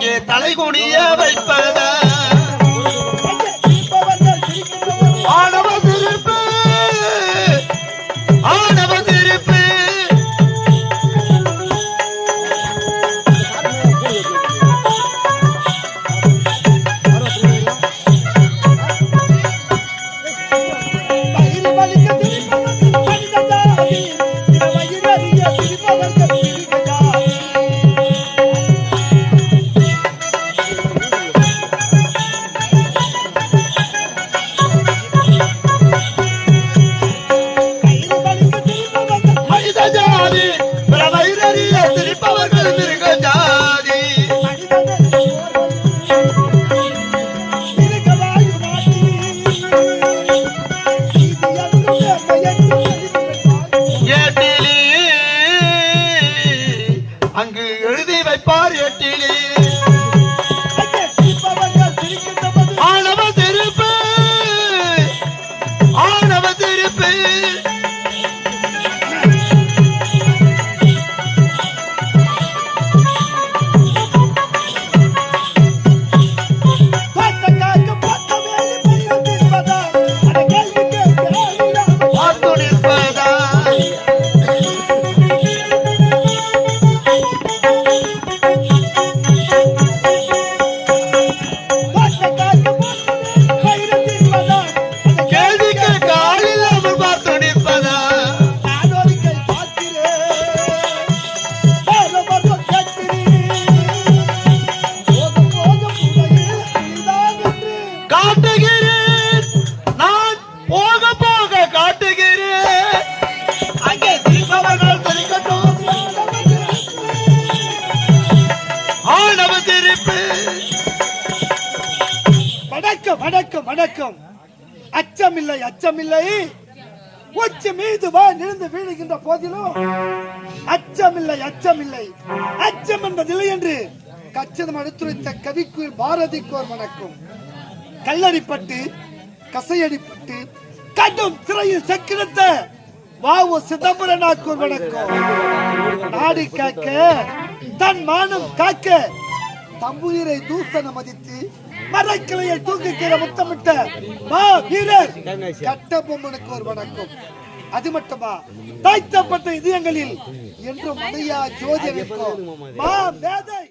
அங்கே தலை குனிய வைப்பத ஆணவ திருப்பு ஆணவ திருப்பு அங்கு எழுதி வைப்பார் எட்டிலே ஆணவ திருப்பு ஆணவ திருப்பு வணக்கம் வணக்கம். அச்சமில்லை அச்சமில்லை. உச்சி மீது நிறுந்து வீழுகின்ற போதிலும் அச்சமில்லை அச்சமில்லை. அச்சம் என்பதில்லை என்று கச்சிதம் எடுத்துரைத்த கவிக்குயில் பாரதிக்கோர் வணக்கம். கல்லடிப்பட்டு கசையடிப்பட்டு கடும் சிறையில் சக்கிரத்த வாவு சிதம்பரனாக்கோர் வணக்கம். நாடு காக்க தன் மானம் காக்க தம்புயிரை தூசன மதித்து மரக்கிளையை தூக்குகிற முத்தமிட்ட மா வீரர் கட்டபொம்மனுக்கு ஒரு வணக்கம். அது மட்டுமா தாய்த்தப்பட்ட இதயங்களில் என்றும் மனையா ஜோதி மா மேதை